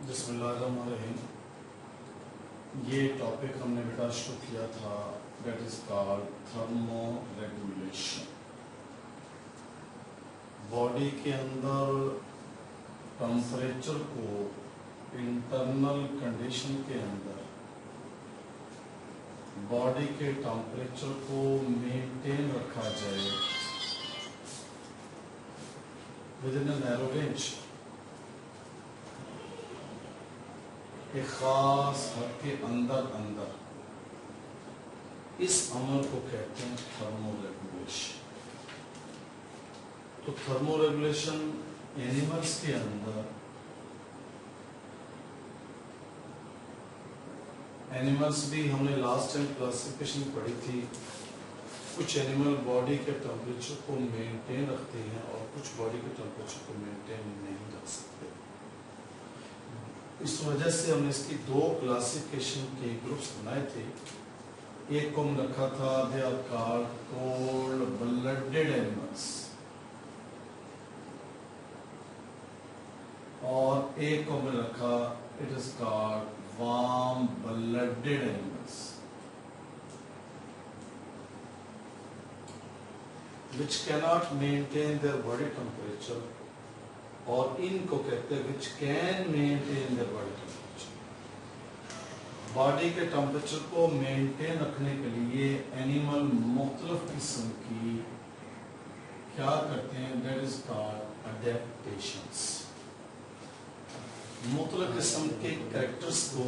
बिस्मिल्लाहिर्रहमानिर्रहीम। ये टॉपिक हमने बेटा शुरू किया था, that is called thermo regulation. Body के अंदर टेम्परेचर को इंटरनल कंडीशन के अंदर बॉडी के टेम्परेचर को मेंटेन रखा जाए with in a narrow range, एक खास हद के अंदर इस अमल को कहते हैं थर्मो रेगुलेशन। तो थर्मो रेगुलेशन एनिमल्स के अंदर, एनिमल्स भी हमने लास्ट टाइम क्लासिफिकेशन पढ़ी थी। कुछ एनिमल बॉडी के टेम्परेचर को मेंटेन रखते हैं और कुछ बॉडी के टेम्परेचर को मेंटेन नहीं रख सकते। इस वजह से हमने इसकी दो क्लासिफिकेशन के ग्रुप्स बनाए थे। एक को हमने रखा था they are called cold blooded animals, और एक को हमने रखा it is called warm blooded animals, which cannot maintain their body temperature, और इनको कहते हैं which can maintain their body temperature। Body के टेम्परेचर को मेंटेन रखने के लिए एनिमल मुख्तलिफ किस्म की क्या करते हैं, दैट इज कॉल्ड अडेप्टेशंस। मुख्तलिफ किस्म के कैरेक्टर्स को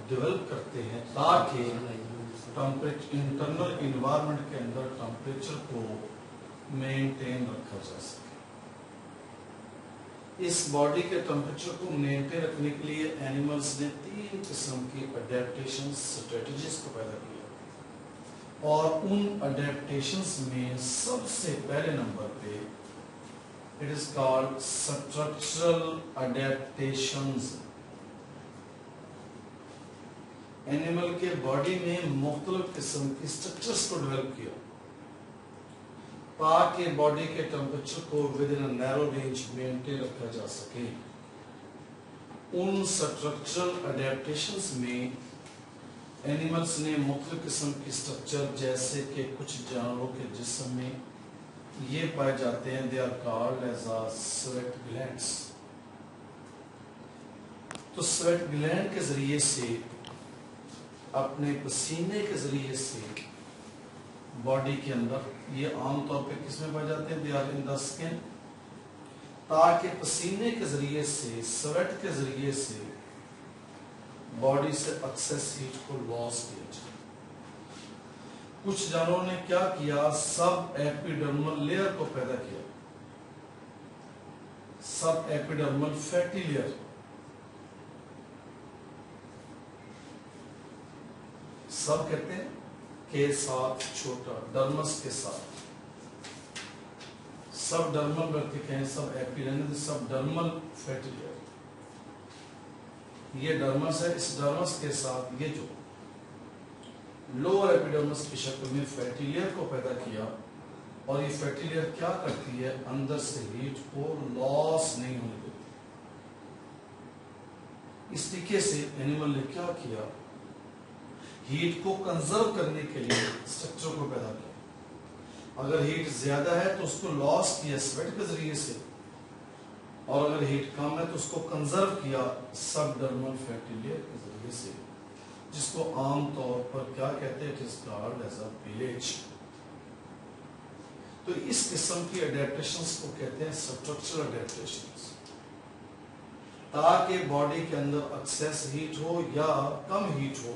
डेवलप करते हैं ताकि इंटरनल इन्वायरमेंट के अंदर टेम्परेचर को मेंटेन रखा जा सके। इस बॉडी के टेम्परेचर को मेंटेन रखने के लिए एनिमल्स ने तीन किस्म की अडेप्टेशन स्ट्रेटजीज को पैदा किया, और उन अडेप्टेशंस में सबसे पहले नंबर पे it is called structural adaptations. Animal के बॉडी में मुख्तलिफ किस्म की स्ट्रक्चर्स को डेवलप किया ताकि बॉडी के टेम्परेचर को with in a narrow range maintain रखा जा सके। उन स्ट्रक्चरल अडेप्टेशंस में एनिमल्स ने मुख्तलिफ किस्म की स्ट्रक्चर, जैसे कि कुछ जानवरों के जिस्म में ये पाए जाते हैं, they are called as a sweat glands. तो स्वेट ग्लैंड के जरिए से, अपने पसीने के जरिए से बॉडी के अंदर, ये आमतौर पे किसमें पाए जाते हैं, they are in the skin, ताकि पसीने के जरिए से, स्वेट के जरिए से बॉडी से एक्सेस हीट को लॉस किया जाए। कुछ जानवरों ने क्या किया, सब एपिडर्मल लेयर को पैदा किया, सब एपिडर्मल फैटी लेयर। सब कहते हैं के साथ छोटा, डर्मस के साथ, सब डर्मल व्यक्ति कहें, सब एपिडर्मल, सब डर्मल फैटी लेयर। ये डर्मस है, इस डर्मस के साथ ये जो लोअर एपिडर्मस की शक्ल में फैटी लेयर को पैदा किया, और ये फैटी लेयर क्या करती है, अंदर से हीट को लॉस नहीं होने देती। इस तरीके से एनिमल ने क्या किया, हीट को कंजर्व करने के लिए स्ट्रक्चर को पैदा किया। अगर हीट ज्यादा है तो उसको लॉस किया स्वेट के जरिए से, और अगर हीट कम है तो उसको कंजर्व किया सबडर्मल फैटी लेयर के जरिए से, जिसको आमतौर पर क्या कहते हैं, it is called as a pelage. तो इस किस्म की अडेप्टेशंस को कहते हैं स्ट्रक्चरल अडेप्टेशंस, ताकि बॉडी के अंदर एक्सेस हीट हो या कम हीट हो।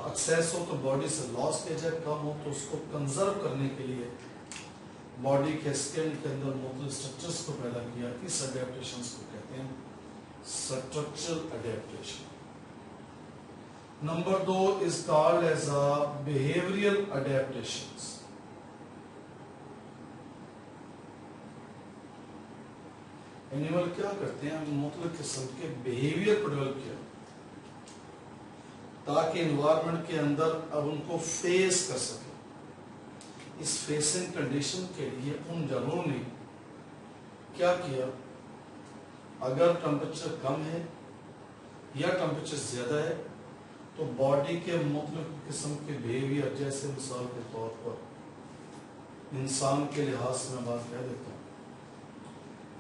एक्सेस हो तो बॉडी से लॉस किया जाए, कम हो तो उसको कंजर्व करने के लिए बॉडी के स्किन के अंदर मुख्तलिफ स्ट्रक्चर्स को पैदा किया। इस अडेप्टेशंस को कहते हैं structural adaptation. Number 2 is called as a behavioural adaptations. Animal क्या करते हैं, मुख्तलिफ किस्म के बिहेवियर को डेवलप किया ताकि एनवायरनमेंट के अंदर अब उनको फेस कर सके। इस फेसिंग कंडीशन के लिए उन जानवरों ने क्या किया, अगर टेम्परेचर कम है या टेम्परेचर ज्यादा है तो बॉडी के मुख्तलिफ किस्म के बिहेवियर, जैसे मिसाल के तौर पर इंसान के लिहाज से मैं बात कह देता हूँ।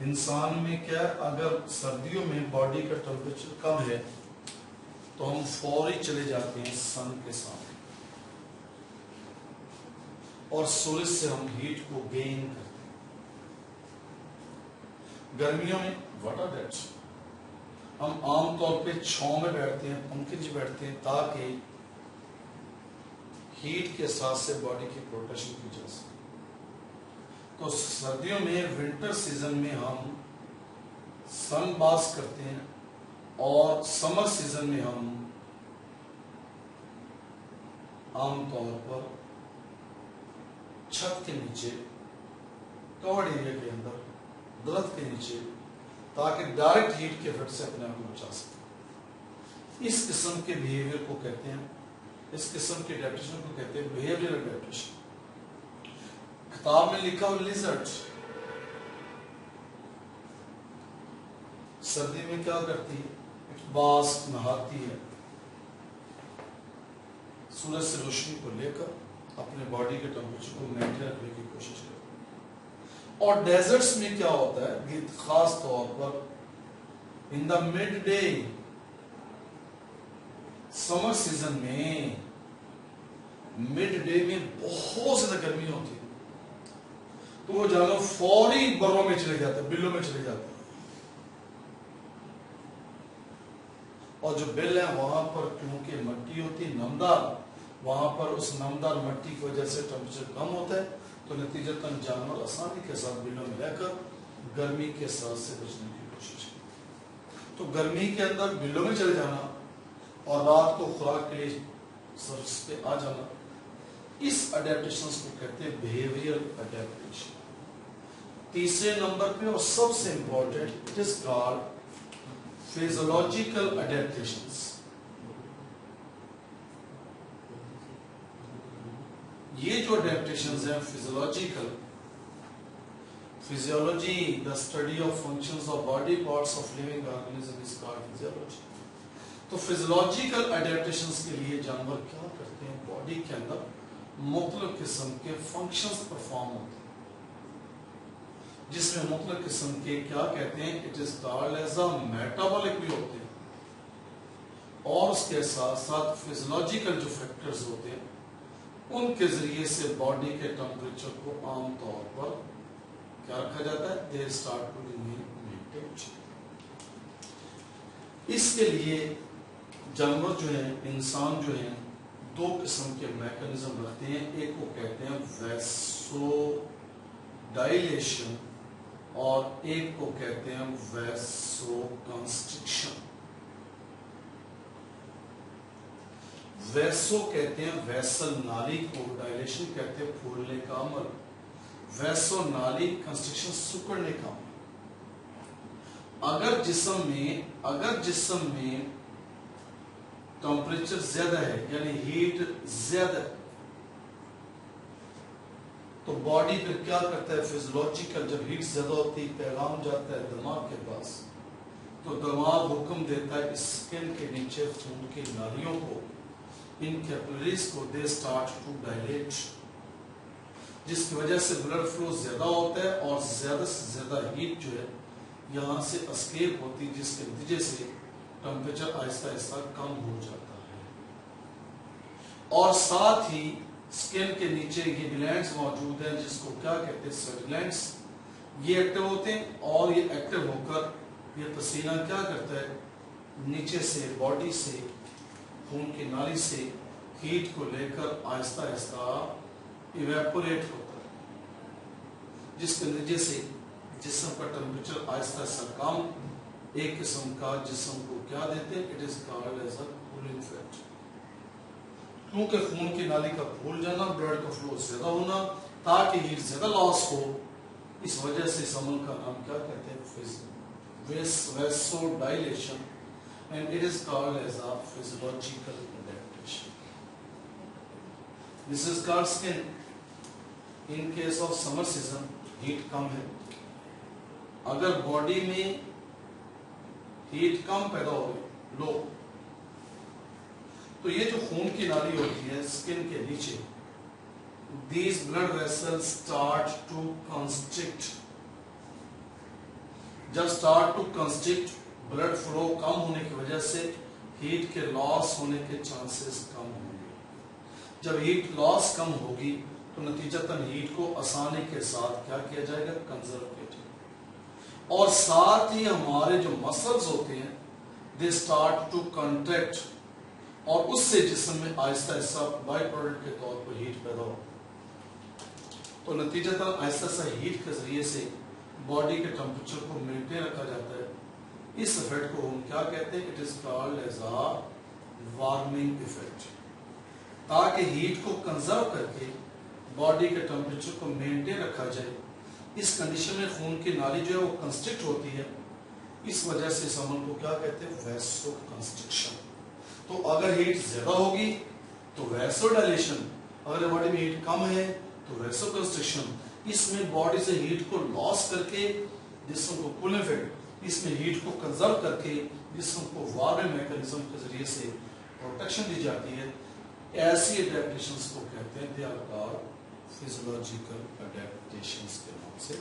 इंसान में क्या, अगर सर्दियों में बॉडी का टेम्परेचर कम है तो हम फौरी चले जाते हैं सन के सामने और सूरज से हम हीट को गेन करते हैं। गर्मियों में व्हाट आर दैट, हम आमतौर पे छांव में बैठते हैं, पंखे नीचे बैठते हैं ताकि हीट के साथ से बॉडी की प्रोटेक्शन की जा सके। तो सर्दियों में, विंटर सीजन में हम सन बाथ करते हैं और समर सीजन में हम आमतौर पर छत के नीचे, कवर्ड एरिया के अंदर, दरख्त के नीचे, ताकि डायरेक्ट हीट के इफेक्ट से अपने आप को बचा सके। इस किस्म के बिहेवियर को कहते हैं, इस किस्म के एडेप्टेशन को कहते हैं बिहेवियरल एडेप्टेशन। किताब में लिखा हुआ लिजर्ड सर्दी में क्या करती है, बास नहाती है, सूरज से रोशनी को लेकर अपने बॉडी के टेम्परेचर को मेंटेन रखने की कोशिश करती है। और डेजर्ट्स में क्या होता है कि खास तौर पर in the mid day, summer season में, मिड डे में बहुत ज्यादा गर्मी होती है, तो वो जानवर फौरी बर्रों में चले जाते हैं, बिलों में चले जाते हैं। और जो बिल है वहां पर क्योंकि मिट्टी होती है नमदार, वहां पर उस नमदार मिट्टी की वजह से टेम्परेचर कम होता है, तो नतीजतन जानवर आसानी के साथ बिलों में रहकर गर्मी के साथ से बचने की कोशिश करते। तो गर्मी के अंदर बिलों में चले जाना और रात को खुराक के लिए सरफेस पे आ जाना, इस अडेप्टेशन को कहते हैं बिहेवियरल अडेप्टेशन। तीसरे नंबर पे और सबसे important, it is called physiological adaptations. ये जो अडेप्टेशंस हैं physiological, physiology the study of functions of body parts of living organism is called physiology. तो फिजियोलॉजिकल अडेप्टेशंस के लिए जानवर क्या करते हैं, बॉडी के अंदर मुख्तलिफ किस्म के फंक्शंस परफॉर्म होते हैं, जिसमें मुख्तलिफ किस्म के क्या कहते हैं, it is called as a metabolic भी होते हैं, और उसके साथ साथ फिजियोलॉजिकल जो फैक्टर्स होते हैं उनके जरिए से बॉडी के टेम्परेचर को आमतौर पर क्या रखा जाता है, दे स्टार्ट टू मेंटेन। इसके लिए जानवर जो है, इंसान जो है, दो किस्म के मैकेनिज्म रखते हैं। एक को कहते हैं वैसोडाइलेशन और एक को कहते हैं वैसोकंस्ट्रिक्शन। वैसो कहते हैं वैसल नाली को, डायलेशन कहते हैं फूलने का अमल, वैसो नाली, कंस्ट्रक्शन सिकुड़ने का अमल। अगर जिस्म में टेम्परेचर ज्यादा है, यानी हीट ज्यादा, तो बॉडी फिर क्या करता है, फिजियोलॉजिकल, जब हीट ज्यादा होती है पैगाम जाता है दिमाग के पास, तो दिमाग हुक्म देता है स्किन के नीचे खून की नालियों को, इन कैपिलरीज को, दे स्टार्ट टू डायलेट, जिसकी वजह से ब्लड फ्लो ज्यादा होता है और ज्यादा से ज्यादा हीट जो है यहाँ से एस्केप होती है, जिसके नतीजे से टेम्परेचर आहिस्ता आहिस्ता कम हो जाता है। और साथ ही स्किन के नीचे ये ग्लैंड्स मौजूद हैं, जिसको क्या कहते हैं, स्वेट ग्लैंड्स। ये एक्टिव होते हैं और ये एक्टिव होकर ये पसीना क्या करता है, नीचे से, बॉडी से, खून की नाली से हीट को लेकर आहिस्ता आहिस्ता इवेपोरेट होता है, जिसके नतीजे से जिस्म का टेम्परेचर आहिस्ता आहिस्ता कम, एक किस्म का जिस्म को क्या देते हैं, it is called as a cooling effect. क्योंकि खून की नाली का फूल जाना, ब्लड का फ्लो ज्यादा होना, ताकि हीट ज्यादा लॉस हो, इस वजह से इस अमल का नाम क्या कहते हैं, vasodilation, and it is called as a physiological adaptation. This is called skin. In case of summer season, heat कम है, अगर बॉडी में हीट कम पैदा हो गई, लो। तो ये जो खून की नाली होती है स्किन के नीचे, these blood vessels start to constrict. जब start to constrict, blood flow कम होने की वजह से हीट के लॉस होने के चांसेस कम होंगे। जब हीट लॉस कम होगी तो नतीजतन हीट को आसानी के साथ क्या किया जाएगा, कंजर्व किया जाएगा। और साथ ही हमारे जो मसल्स होते हैं दे स्टार्ट टू कंट्रैक्ट, और उससे जिस्म में आहिस्ता आहिस्ता बाई प्रोडक्ट के तौर पर हीट पैदा हो। तो नतीजतन आहिस्ता आहिस्ता हीट के जरिए से बॉडी के टेम्परेचर को मेंटेन रखा जाता है। इस इफेक्ट को हम क्या कहते हैं, it is called as a warming effect. ताकि हीट को कंजर्व करके बॉडी के टेम्परेचर को मेंटेन रखा जाए, इस कंडीशन में खून की नाली जो है वो कंस्ट्रिक्ट होती है। इस वजह से इस अमल को क्या कहते हैं, वैसोकंस्ट्रिक्शन। तो अगर हीट ज्यादा होगी तो वैसोडाइलेशन, अगर बॉडी में हीट कम है तो वैसोकंस्ट्रिक्शन। इसमें बॉडी से हीट को लॉस करके जिस्म को कूलिंग इफेक्ट, इसमें हीट को कंजर्व करके जिस्म को वार्मिंग मैकेनिज्म के जरिए से प्रोटेक्शन दी जाती है। ऐसी एडेप्टेशंस को कहते हैं they are called physiological adaptations के नाम से।